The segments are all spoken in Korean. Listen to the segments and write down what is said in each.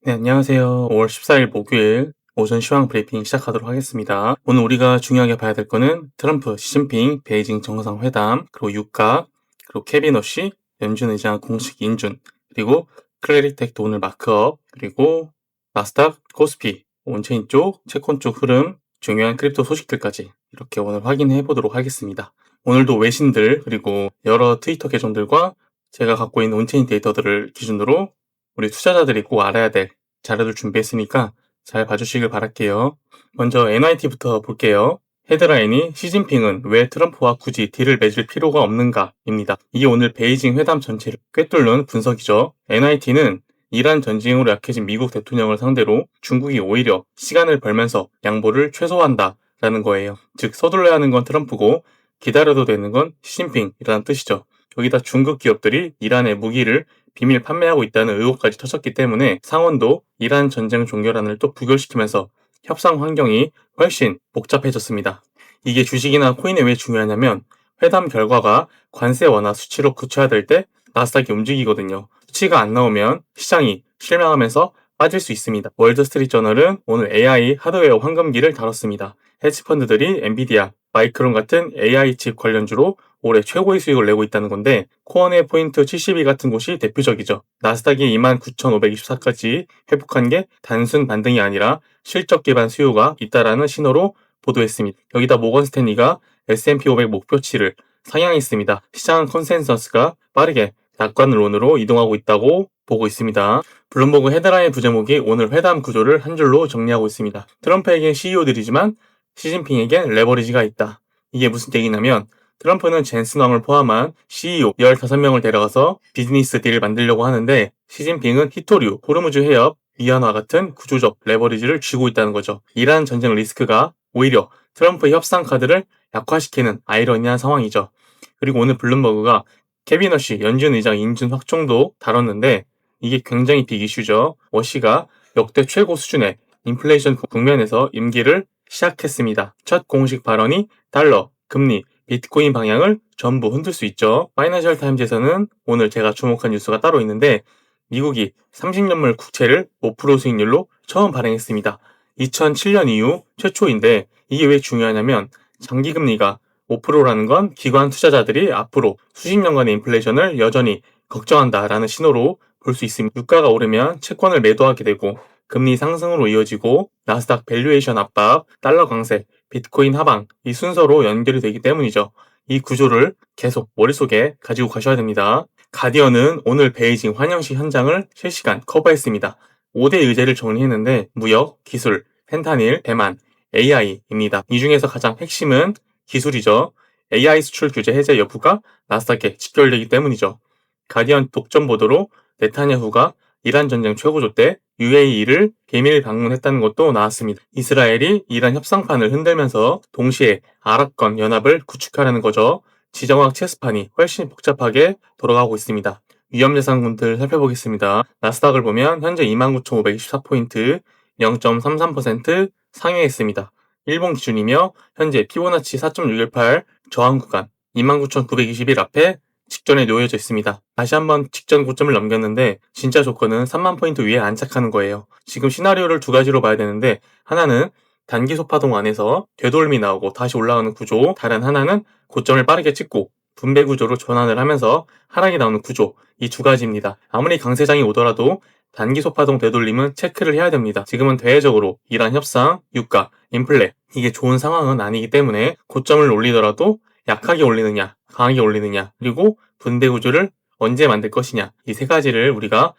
네, 안녕하세요. 5월 14일 목요일 오전 시황 브리핑 시작하도록 하겠습니다. 오늘 우리가 중요하게 봐야 될 거는 트럼프, 시진핑, 베이징 정상회담, 그리고 유가, 그리고 케빈 오시, 연준 의장 공식 인준, 그리고 클래리텍도 오늘 마크업, 그리고 나스닥, 코스피, 온체인 쪽, 채권 쪽 흐름, 중요한 크립토 소식들까지 이렇게 오늘 확인해 보도록 하겠습니다. 오늘도 외신들, 그리고 여러 트위터 계정들과 제가 갖고 있는 온체인 데이터들을 기준으로 우리 투자자들이 꼭 알아야 될 자료를 준비했으니까 잘 봐주시길 바랄게요. 먼저 NYT부터 볼게요. 헤드라인이 시진핑은 왜 트럼프와 굳이 딜을 맺을 필요가 없는가입니다. 이게 오늘 베이징 회담 전체를 꿰뚫는 분석이죠. NYT는 이란 전쟁으로 약해진 미국 대통령을 상대로 중국이 오히려 시간을 벌면서 양보를 최소화한다라는 거예요. 즉 서둘러야 하는 건 트럼프고 기다려도 되는 건 시진핑이라는 뜻이죠. 여기다 중국 기업들이 이란의 무기를 비밀 판매하고 있다는 의혹까지 터졌기 때문에 상원도 이란 전쟁 종결안을 또 부결시키면서 협상 환경이 훨씬 복잡해졌습니다. 이게 주식이나 코인에 왜 중요하냐면 회담 결과가 관세 완화 수치로 구체화될 때 나스닥이 움직이거든요. 수치가 안 나오면 시장이 실망하면서 빠질 수 있습니다. 월드스트리트저널은 오늘 AI 하드웨어 황금기를 다뤘습니다. 헤지펀드들이 엔비디아, 마이크론 같은 AI 칩 관련주로 올해 최고의 수익을 내고 있다는 건데 코어네 포인트 72 같은 곳이 대표적이죠. 나스닥이 29,524까지 회복한 게 단순 반등이 아니라 실적 기반 수요가 있다라는 신호로 보도했습니다. 여기다 모건 스탠리가 S&P 500 목표치를 상향했습니다. 시장 컨센서스가 빠르게 낙관론으로 이동하고 있다고 보고 있습니다. 블룸버그 헤드라인 부제목이 오늘 회담 구조를 한 줄로 정리하고 있습니다. 트럼프에겐 CEO들이지만 시진핑에겐 레버리지가 있다. 이게 무슨 얘기냐면 트럼프는 젠슨 왕을 포함한 CEO 15명을 데려가서 비즈니스 딜을 만들려고 하는데 시진핑은 히토류, 호르무즈 해협, 위안화 같은 구조적 레버리지를 쥐고 있다는 거죠. 이란 전쟁 리스크가 오히려 트럼프의 협상 카드를 약화시키는 아이러니한 상황이죠. 그리고 오늘 블룸버그가 케빈 워시 연준 의장 인준 확정도 다뤘는데 이게 굉장히 빅 이슈죠. 워시가 역대 최고 수준의 인플레이션 국면에서 임기를 시작했습니다. 첫 공식 발언이 달러, 금리, 비트코인 방향을 전부 흔들 수 있죠. 파이낸셜 타임즈에서는 오늘 제가 주목한 뉴스가 따로 있는데 미국이 30년물 국채를 5% 수익률로 처음 발행했습니다. 2007년 이후 최초인데 이게 왜 중요하냐면 장기금리가 5%라는 건 기관 투자자들이 앞으로 수십 년간의 인플레이션을 여전히 걱정한다라는 신호로 볼 수 있습니다. 유가가 오르면 채권을 매도하게 되고 금리 상승으로 이어지고 나스닥 밸류에이션 압박, 달러 강세, 비트코인 하방 이 순서로 연결이 되기 때문이죠. 이 구조를 계속 머릿속에 가지고 가셔야 됩니다. 가디언은 오늘 베이징 환영식 현장을 실시간 커버했습니다. 5대 의제를 정리했는데 무역, 기술, 펜타닐, 대만, AI입니다. 이 중에서 가장 핵심은 기술이죠. AI 수출 규제 해제 여부가 나스닥에 직결되기 때문이죠. 가디언 독점 보도로 네타냐후가 이란 전쟁 최고조 때 UAE를 비밀 방문했다는 것도 나왔습니다. 이스라엘이 이란 협상판을 흔들면서 동시에 아랍권 연합을 구축하려는 거죠. 지정학 체스판이 훨씬 복잡하게 돌아가고 있습니다. 위험자산군들 살펴보겠습니다. 나스닥을 보면 현재 29,524포인트, 0.33% 상회했습니다. 일본 기준이며 현재 피보나치 4.618 저항 구간 29,921 앞에 직전에 놓여져 있습니다. 다시 한번 직전 고점을 넘겼는데 진짜 조건은 3만 포인트 위에 안착하는 거예요. 지금 시나리오를 두 가지로 봐야 되는데 하나는 단기 소파동 안에서 되돌림이 나오고 다시 올라가는 구조, 다른 하나는 고점을 빠르게 찍고 분배 구조로 전환을 하면서 하락이 나오는 구조, 이 두 가지입니다. 아무리 강세장이 오더라도 단기 소파동 되돌림은 체크를 해야 됩니다. 지금은 대외적으로 이란 협상, 유가, 인플레 이게 좋은 상황은 아니기 때문에 고점을 올리더라도 약하게 올리느냐, 강하게 올리느냐, 그리고 분배 구조를 언제 만들 것이냐 이 세 가지를 우리가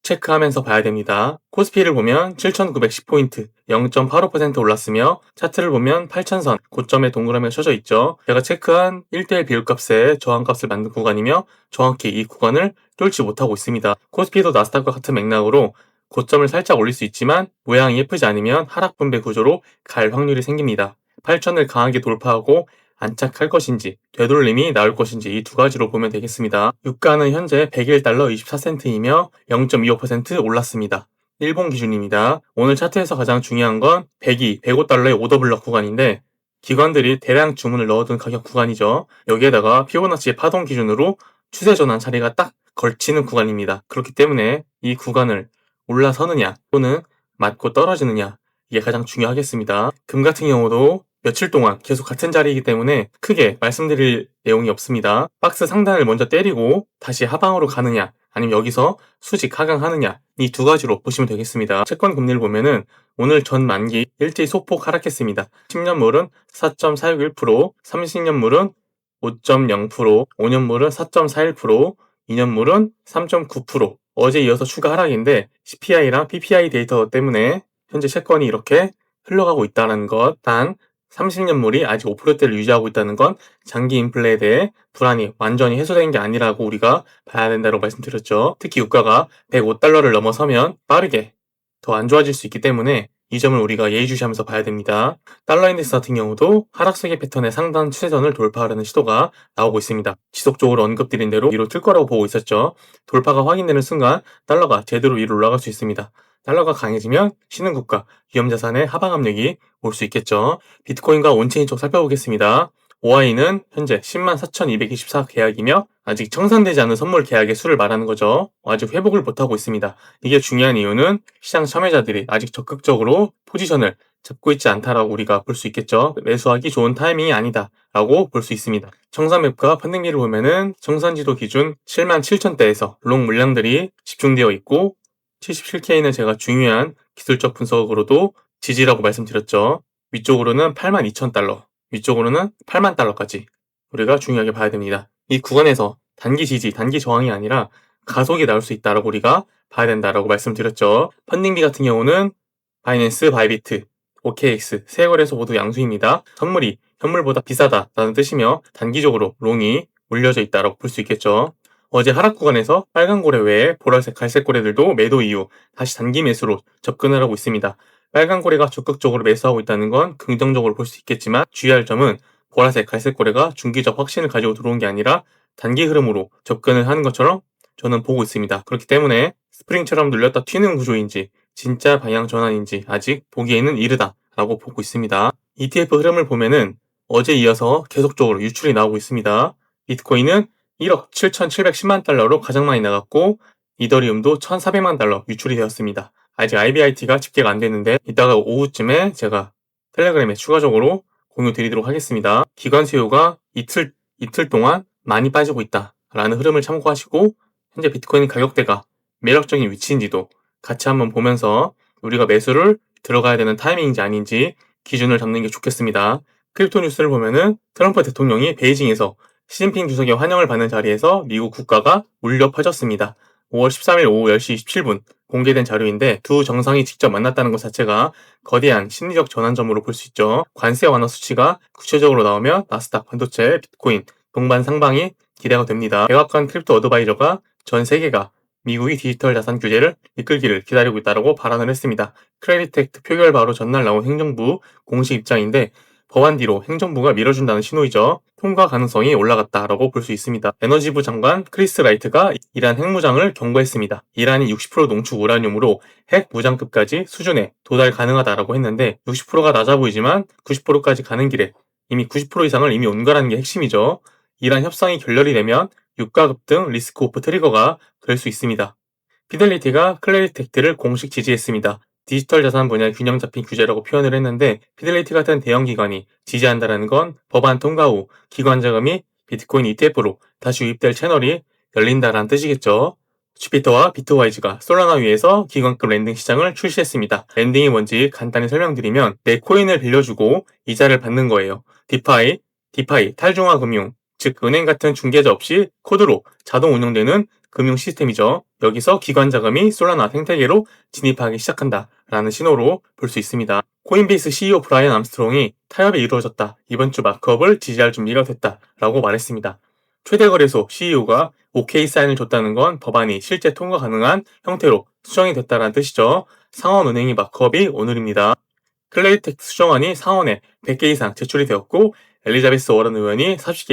체크하면서 봐야 됩니다. 코스피를 보면 7,910포인트, 0.85% 올랐으며 차트를 보면 8,000선, 고점에 동그라미가 쳐져 있죠. 제가 체크한 1대1 비율값의 저항값을 만든 구간이며 정확히 이 구간을 뚫지 못하고 있습니다. 코스피도 나스닥과 같은 맥락으로 고점을 살짝 올릴 수 있지만 모양이 예쁘지 않으면 하락 분배 구조로 갈 확률이 생깁니다. 8,000을 강하게 돌파하고 안착할 것인지 되돌림이 나올 것인지 이 두 가지로 보면 되겠습니다. 유가는 현재 101달러 24센트이며 0.25% 올랐습니다. 일본 기준입니다. 오늘 차트에서 가장 중요한 건 102, 105달러의 오더블럭 구간인데 기관들이 대량 주문을 넣어둔 가격 구간이죠. 여기에다가 피보나치 파동 기준으로 추세 전환 자리가 딱 걸치는 구간입니다. 그렇기 때문에 이 구간을 올라서느냐 또는 맞고 떨어지느냐, 이게 가장 중요하겠습니다. 금 같은 경우도 며칠 동안 계속 같은 자리이기 때문에 크게 말씀드릴 내용이 없습니다. 박스 상단을 먼저 때리고 다시 하방으로 가느냐, 아니면 여기서 수직 하강하느냐, 이 두 가지로 보시면 되겠습니다. 채권 금리를 보면은 오늘 전 만기 일제히 소폭 하락했습니다. 10년물은 4.461%, 30년물은 5.0%, 5년물은 4.41%, 2년물은 3.9%. 어제 이어서 추가 하락인데 CPI랑 PPI 데이터 때문에 현재 채권이 이렇게 흘러가고 있다는 것. 단 30년물이 아직 5%대를 유지하고 있다는 건 장기 인플레에 대해 불안이 완전히 해소된 게 아니라고 우리가 봐야 된다고 말씀드렸죠. 특히 유가가 105달러를 넘어서면 빠르게 더 안 좋아질 수 있기 때문에 이 점을 우리가 예의주시하면서 봐야 됩니다. 달러 인덱스 같은 경우도 하락세계 패턴의 상단 추세선을 돌파하려는 시도가 나오고 있습니다. 지속적으로 언급드린 대로 위로 뜰 거라고 보고 있었죠. 돌파가 확인되는 순간 달러가 제대로 위로 올라갈 수 있습니다. 달러가 강해지면 신흥국가, 위험자산의 하방 압력이 올 수 있겠죠. 비트코인과 온체인 쪽 살펴보겠습니다. OI는 현재 104,224 계약이며 아직 청산되지 않은 선물 계약의 수를 말하는 거죠. 아직 회복을 못하고 있습니다. 이게 중요한 이유는 시장 참여자들이 아직 적극적으로 포지션을 잡고 있지 않다라고 우리가 볼 수 있겠죠. 매수하기 좋은 타이밍이 아니다 라고 볼 수 있습니다. 청산맵과 펀딩비를 보면은 청산지도 기준 77,000대에서 롱 물량들이 집중되어 있고 77K는 제가 중요한 기술적 분석으로도 지지라고 말씀드렸죠. 위쪽으로는 82,000달러, 위쪽으로는 8만 달러까지 우리가 중요하게 봐야 됩니다. 이 구간에서 단기 지지, 단기 저항이 아니라 가속이 나올 수 있다라고 우리가 봐야 된다라고 말씀드렸죠. 펀딩비 같은 경우는 바이낸스, 바이비트, OKX 세 거래소 모두 양수입니다. 선물이 현물보다 비싸다라는 뜻이며 단기적으로 롱이 올려져 있다라고 볼 수 있겠죠. 어제 하락 구간에서 빨간 고래 외에 보라색, 갈색 고래들도 매도 이후 다시 단기 매수로 접근을 하고 있습니다. 빨간 고래가 적극적으로 매수하고 있다는 건 긍정적으로 볼 수 있겠지만 주의할 점은 보라색, 갈색 고래가 중기적 확신을 가지고 들어온 게 아니라 단기 흐름으로 접근을 하는 것처럼 저는 보고 있습니다. 그렇기 때문에 스프링처럼 눌렸다 튀는 구조인지 진짜 방향 전환인지 아직 보기에는 이르다라고 보고 있습니다. ETF 흐름을 보면은 어제 이어서 계속적으로 유출이 나오고 있습니다. 비트코인은 1억 7,710만 달러로 가장 많이 나갔고 이더리움도 1,400만 달러 유출이 되었습니다. 아직 IBIT가 집계가 안 됐는데 이따가 오후쯤에 제가 텔레그램에 추가적으로 공유 드리도록 하겠습니다. 기관 수요가 이틀 동안 많이 빠지고 있다라는 흐름을 참고하시고 현재 비트코인 가격대가 매력적인 위치인지도 같이 한번 보면서 우리가 매수를 들어가야 되는 타이밍인지 아닌지 기준을 잡는 게 좋겠습니다. 크립토 뉴스를 보면은 트럼프 대통령이 베이징에서 시진핑 주석의 환영을 받는 자리에서 미국 국가가 울려 퍼졌습니다. 5월 13일 오후 10시 27분 공개된 자료인데 두 정상이 직접 만났다는 것 자체가 거대한 심리적 전환점으로 볼 수 있죠. 관세 완화 수치가 구체적으로 나오면 나스닥, 반도체, 비트코인, 동반 상방이 기대가 됩니다. 백악관 크립토 어드바이저가 전 세계가 미국이 디지털 자산 규제를 이끌기를 기다리고 있다고 발언을 했습니다. 크레딧 액트 표결 바로 전날 나온 행정부 공식 입장인데 법안 뒤로 행정부가 밀어준다는 신호이죠. 통과 가능성이 올라갔다라고 볼 수 있습니다. 에너지부 장관 크리스 라이트가 이란 핵무장을 경고했습니다. 이란이 60% 농축 우라늄으로 핵 무장급까지 수준에 도달 가능하다라고 했는데 60%가 낮아 보이지만 90%까지 가는 길에 이미 90% 이상을 이미 온 거라는 게 핵심이죠. 이란 협상이 결렬이 되면 유가 급등 리스크 오프 트리거가 될 수 있습니다. 피델리티가 클래리티 액트를 공식 지지했습니다. 디지털 자산 분야 균형 잡힌 규제라고 표현을 했는데 피델리티 같은 대형 기관이 지지한다는 건 법안 통과 후 기관 자금이 비트코인 ETF로 다시 유입될 채널이 열린다라는 뜻이겠죠. 주피터와 비트와이즈가 솔라나 위에서 기관급 랜딩 시장을 출시했습니다. 랜딩이 뭔지 간단히 설명드리면 내 코인을 빌려주고 이자를 받는 거예요. 디파이, 탈중화 금융, 즉 은행 같은 중개자 없이 코드로 자동 운영되는 금융 시스템이죠. 여기서 기관 자금이 솔라나 생태계로 진입하기 시작한다라는 신호로 볼 수 있습니다. 코인베이스 CEO 브라이언 암스트롱이 타협이 이루어졌다. 이번 주 마크업을 지지할 준비가 됐다라고 말했습니다. 최대 거래소 CEO가 OK 사인을 줬다는 건 법안이 실제 통과 가능한 형태로 수정이 됐다는 뜻이죠. 상원은행이 마크업이 오늘입니다. 클레이텍 수정안이 상원에 100개 이상 제출이 되었고 엘리자베스 워런 의원이 40개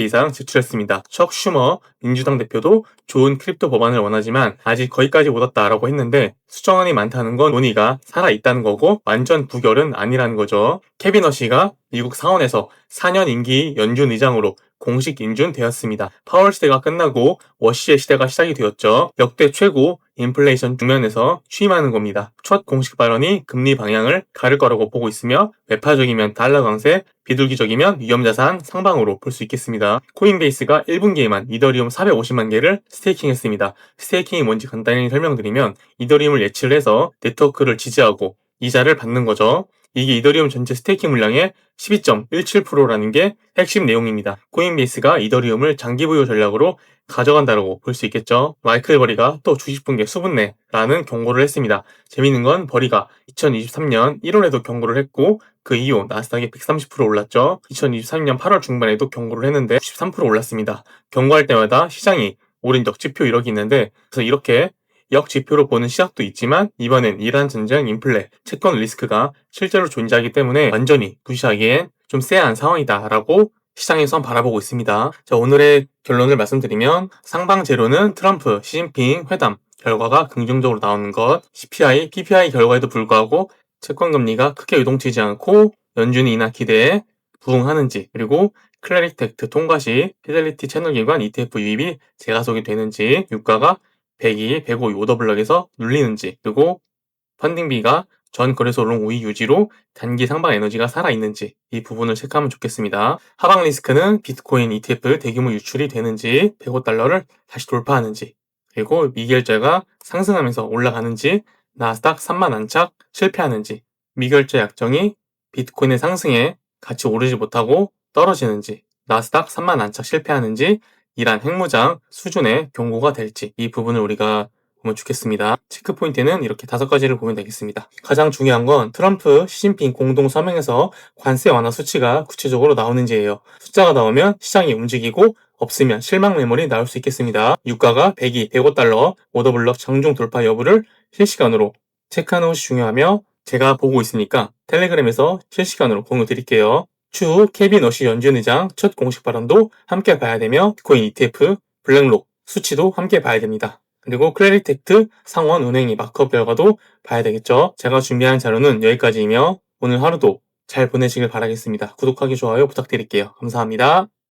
이상 제출했습니다. 척 슈머 민주당 대표도 좋은 크립토 법안을 원하지만 아직 거기까지 못 왔다라고 했는데 수정안이 많다는 건 논의가 살아있다는 거고 완전 부결은 아니라는 거죠. 케빈 허시가 미국 상원에서 4년 임기 연준 의장으로 공식 인준되었습니다. 파월 시대가 끝나고 워시의 시대가 시작이 되었죠. 역대 최고 인플레이션 국면에서 취임하는 겁니다. 첫 공식 발언이 금리 방향을 가를 거라고 보고 있으며 매파적이면 달러 강세, 비둘기적이면 위험자산 상방으로 볼 수 있겠습니다. 코인베이스가 1분기에만 이더리움 450만 개를 스테이킹했습니다. 스테이킹이 뭔지 간단히 설명드리면 이더리움을 예치를 해서 네트워크를 지지하고 이자를 받는 거죠. 이게 이더리움 전체 스테이킹 물량의 12.17%라는 게 핵심 내용입니다. 코인베이스가 이더리움을 장기 보유 전략으로 가져간다고 볼 수 있겠죠. 마이클 버리가 또 주식 붕괴 수분내라는 경고를 했습니다. 재밌는 건 버리가 2023년 1월에도 경고를 했고 그 이후 나스닥이 130% 올랐죠. 2023년 8월 중반에도 경고를 했는데 13% 올랐습니다. 경고할 때마다 시장이 오른 역지표 이력이 있는데 그래서 이렇게 역지표로 보는 시각도 있지만 이번엔 이란 전쟁, 인플레, 채권 리스크가 실제로 존재하기 때문에 완전히 무시하기엔 좀 쎄한 상황이다라고 시장에선 바라보고 있습니다. 자, 오늘의 결론을 말씀드리면 상방 재료는 트럼프, 시진핑 회담 결과가 긍정적으로 나오는 것, CPI, PPI 결과에도 불구하고 채권 금리가 크게 유동치지 않고 연준이 인하 기대에 부응하는지, 그리고 클래리텍트 통과 시 피델리티 채널 기관 ETF 유입이 재가속이 되는지, 유가가 102, 105 오더블럭에서 눌리는지, 그리고 펀딩비가 전 거래소 롱 5위 유지로 단기 상방 에너지가 살아있는지 이 부분을 체크하면 좋겠습니다. 하방 리스크는 비트코인 ETF 대규모 유출이 되는지, 105달러를 다시 돌파하는지, 그리고 미결제가 상승하면서 올라가는지, 나스닥 3만 안착 실패하는지, 미결제 약정이 비트코인의 상승에 같이 오르지 못하고 떨어지는지, 나스닥 3만 안착 실패하는지, 이란 핵무장 수준의 경고가 될지 이 부분을 우리가 보면 좋겠습니다. 체크 포인트는 이렇게 5가지를 보면 되겠습니다. 가장 중요한 건 트럼프, 시진핑 공동 서명에서 관세 완화 수치가 구체적으로 나오는지예요. 숫자가 나오면 시장이 움직이고 없으면 실망 매물이 나올 수 있겠습니다. 유가가 102, 105달러, 오더블럭 장중 돌파 여부를 실시간으로 체크하는 것이 중요하며 제가 보고 있으니까 텔레그램에서 실시간으로 공유 드릴게요. 추후 케빈 어시 연준 의장 첫 공식 발언도 함께 봐야 되며 비트코인 ETF, 블랙록 수치도 함께 봐야 됩니다. 그리고 클래리텍트 상원 은행이 마크업 결과도 봐야 되겠죠. 제가 준비한 자료는 여기까지이며 오늘 하루도 잘 보내시길 바라겠습니다. 구독하기, 좋아요 부탁드릴게요. 감사합니다.